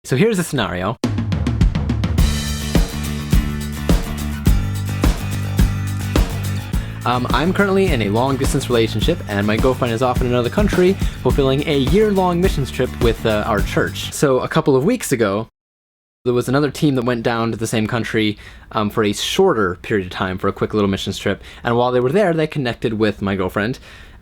So here's the scenario. I'm currently in a long-distance relationship, and my girlfriend is off in another country, fulfilling a year-long missions trip with our church. So a couple of weeks ago, there was another team that went down to the same country for a shorter period of time, for a quick little missions trip, and while they were there, they connected with my girlfriend,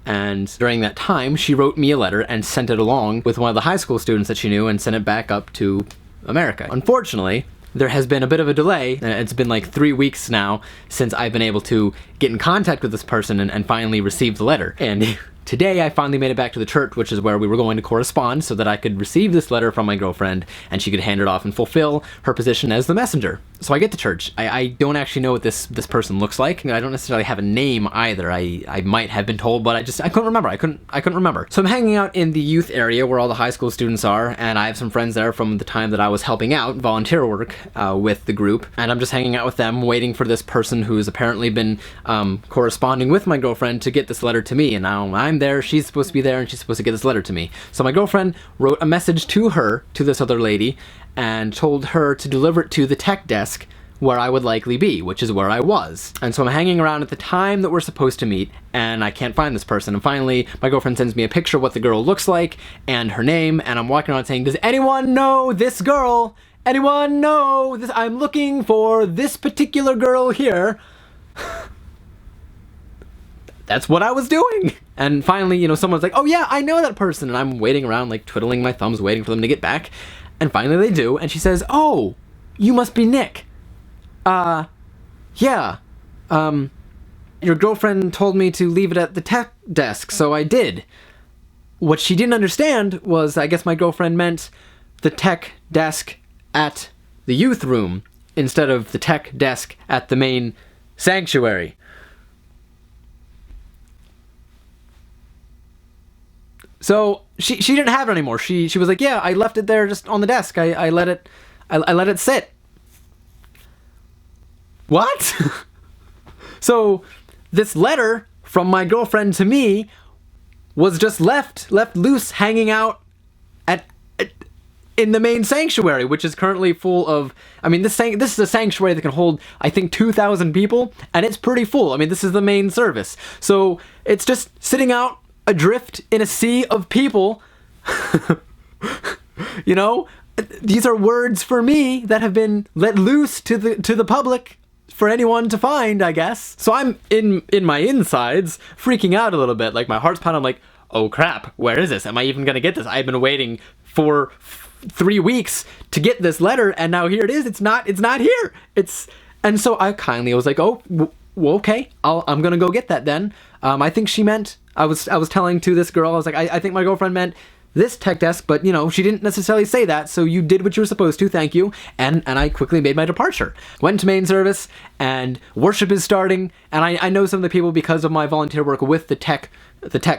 and during that time, she wrote me a letter and sent it along with one of the high school students that she knew and sent it back up to America. Unfortunately, there has been a bit of a delay. It's been like 3 weeks now since I've been able to get in contact with this person and finally receive the letter. And today I finally made it back to the church, which is where we were going to correspond, so that I could receive this letter from my girlfriend and she could hand it off and fulfill her position as the messenger. So I get to church. I don't actually know what this person looks like. I don't necessarily have a name either. I might have been told, but I couldn't remember. I couldn't remember. So I'm hanging out in the youth area where all the high school students are, and I have some friends there from the time that I was helping out, volunteer work, with the group, and I'm just hanging out with them, waiting for this person who's apparently been corresponding with my girlfriend to get this letter to me, and now I'm there, she's supposed to be there, and she's supposed to get this letter to me. So my girlfriend wrote a message to her, to this other lady, and told her to deliver it to the tech desk where I would likely be, which is where I was. And so I'm hanging around at the time that we're supposed to meet, and I can't find this person. And finally, my girlfriend sends me a picture of what the girl looks like, and her name, and I'm walking around saying, does anyone know this girl? Anyone know this? I'm looking for this particular girl here. That's what I was doing. And finally, someone's like, oh yeah, I know that person. And I'm waiting around, like twiddling my thumbs, waiting for them to get back. And finally they do, and she says, oh, you must be Nick. Yeah. Your girlfriend told me to leave it at the tech desk, so I did. What she didn't understand was, I guess my girlfriend meant the tech desk at the youth room instead of the tech desk at the main sanctuary. So she didn't have it anymore. She was like, yeah, I left it there just on the desk. I let it sit. What? So this letter from my girlfriend to me was just left loose, hanging out in the main sanctuary, which is currently full of, this is a sanctuary that can hold, I think, 2,000 people, and it's pretty full. This is the main service. So it's just sitting out adrift in a sea of people. These are words for me that have been let loose to the public for anyone to find, I guess. So I'm in my insides freaking out a little bit, like my heart's pounding. I'm like, oh crap, where is this? Am I even gonna get this? I've been waiting for 3 weeks to get this letter, and now here it is. It's not here. And so I kindly was like, oh, well, okay, I'm gonna go get that then. I think she meant, I was telling to this girl, I was like, I think my girlfriend meant this tech desk, but she didn't necessarily say that, so you did what you were supposed to, thank you. And I quickly made my departure. Went to main service, and worship is starting, and I know some of the people because of my volunteer work with the tech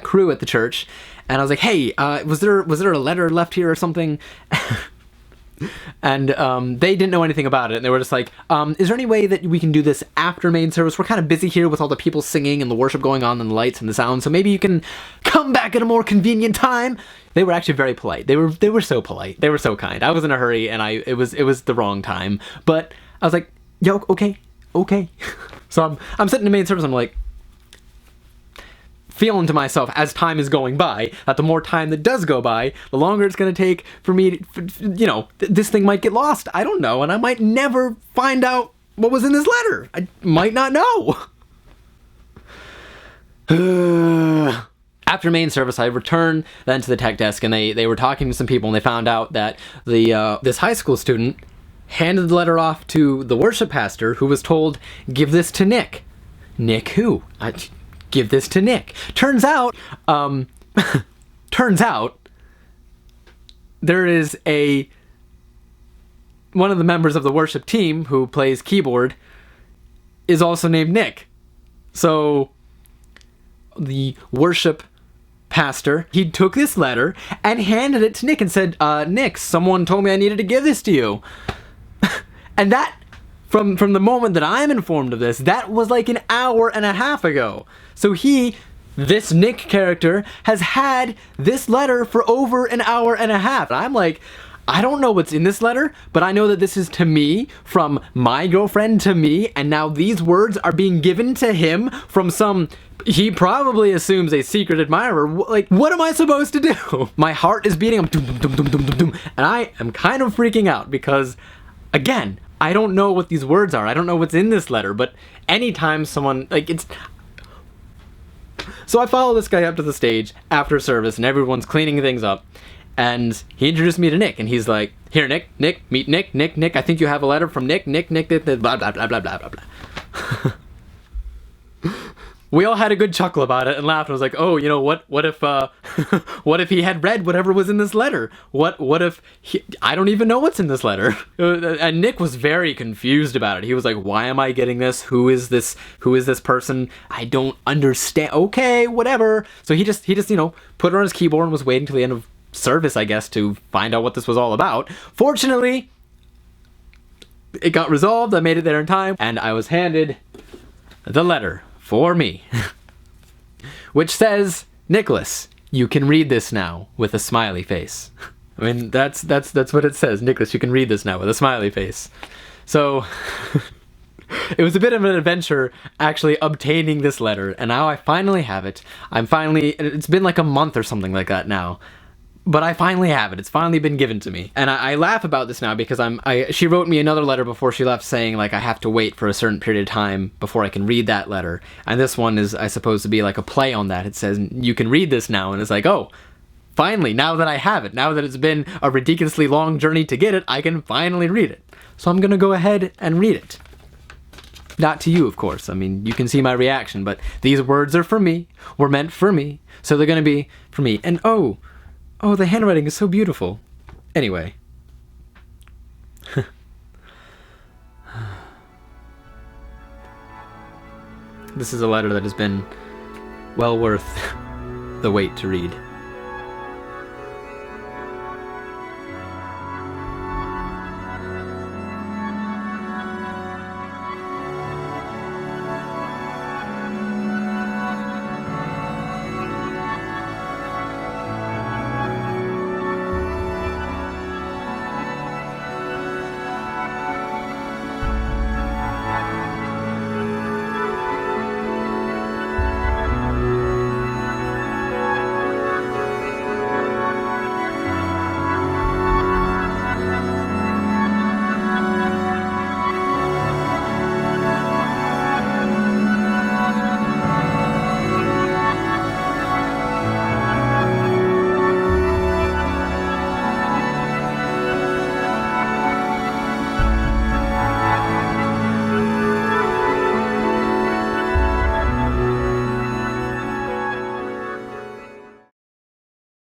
crew at the church, and I was like, hey, was there a letter left here or something? And they didn't know anything about it, and they were just like, is there any way that we can do this after main service? We're kind of busy here with all the people singing and the worship going on and the lights and the sound, so maybe you can come back at a more convenient time. They were actually very polite. They were so polite. They were so kind. I was in a hurry, and it was the wrong time. But I was like, yo, okay. So I'm sitting in main service, and I'm like, feeling to myself as time is going by, that the more time that does go by, the longer it's going to take for me to, this thing might get lost. I don't know, and I might never find out what was in this letter. I might not know. After main service, I returned then to the tech desk, and they were talking to some people, and they found out that this high school student handed the letter off to the worship pastor, who was told, give this to Nick. Nick who? Give this to Nick. Turns out there is one of the members of the worship team who plays keyboard is also named Nick. So the worship pastor, he took this letter and handed it to Nick and said, Nick, someone told me I needed to give this to you. And that, from the moment that I'm informed of this, that was like an hour and a half ago. So this Nick character, has had this letter for over an hour and a half. And I'm like, I don't know what's in this letter, but I know that this is to me, from my girlfriend to me, and now these words are being given to him from some, he probably assumes, a secret admirer. Like, what am I supposed to do? My heart is beating, I'm dum, dum, dum, dum, dum, dum, and I am kind of freaking out because, again, I don't know what these words are. I don't know what's in this letter, but anytime someone, like, it's... So I follow this guy up to the stage after service, and everyone's cleaning things up. And he introduced me to Nick, and he's like, here, Nick, meet Nick, I think you have a letter from Nick, blah, blah, blah, blah, blah, blah. We all had a good chuckle about it and laughed. I was like, oh, you know, what if, what if he had read whatever was in this letter? What if I don't even know what's in this letter? And Nick was very confused about it. He was like, why am I getting this? Who is this person? I don't understand. Okay, whatever. So he just, you know, put it on his keyboard and was waiting till the end of service, I guess, to find out what this was all about. Fortunately, it got resolved. I made it there in time, and I was handed the letter for me, which says, Nicholas, you can read this now, with a smiley face. I mean, that's what it says. Nicholas, you can read this now, with a smiley face. So it was a bit of an adventure actually obtaining this letter, and now I finally have it. It's been like a month or something like that now. But I finally have it. It's finally been given to me. And I laugh about this now because she wrote me another letter before she left saying, like, I have to wait for a certain period of time before I can read that letter. And this one is, I suppose, to be like a play on that. It says, you can read this now. And it's like, oh, finally, now that I have it, now that it's been a ridiculously long journey to get it, I can finally read it. So I'm going to go ahead and read it. Not to you, of course. I mean, you can see my reaction, but these words are for me, were meant for me, so they're going to be for me. And oh, the handwriting is so beautiful. Anyway. This is a letter that has been well worth the wait to read.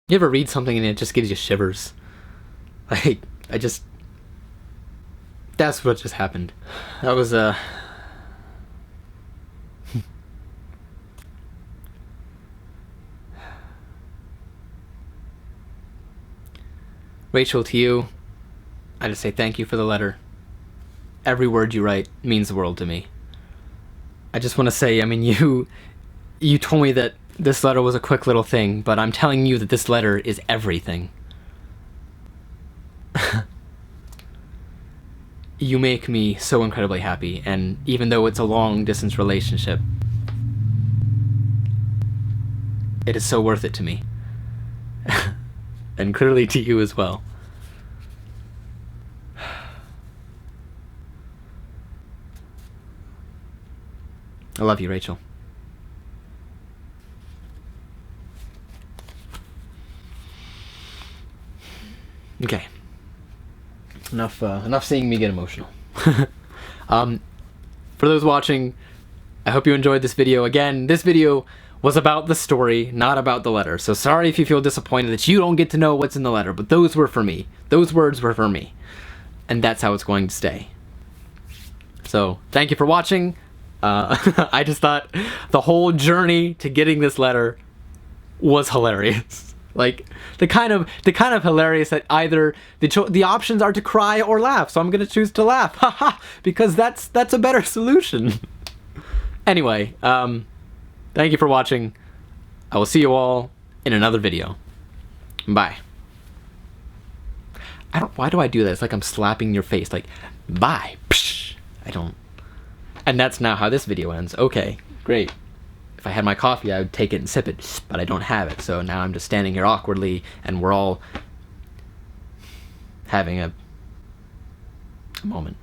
You ever read something and it just gives you shivers? Like, that's what just happened. That was, Rachel, to you, I just say thank you for the letter. Every word you write means the world to me. I just want to say, I mean, you told me that this letter was a quick little thing, but I'm telling you that this letter is everything. You make me so incredibly happy, and even though it's a long-distance relationship, it is so worth it to me. And clearly to you as well. I love you, Rachel. Okay. Enough seeing me get emotional. For those watching, I hope you enjoyed this video. Again, this video was about the story, not about the letter. So sorry if you feel disappointed that you don't get to know what's in the letter, but those were for me. Those words were for me. And that's how it's going to stay. So, thank you for watching. I just thought the whole journey to getting this letter was hilarious. Like, the kind of hilarious that either the options are to cry or laugh, so I'm gonna choose to laugh, haha, because that's a better solution. Anyway, thank you for watching. I will see you all in another video. Bye. Why do I do that? It's like I'm slapping your face, like, bye. Psh. I don't. And that's now how this video ends. Okay, great. If I had my coffee, I would take it and sip it, but I don't have it, so now I'm just standing here awkwardly, and we're all having a moment.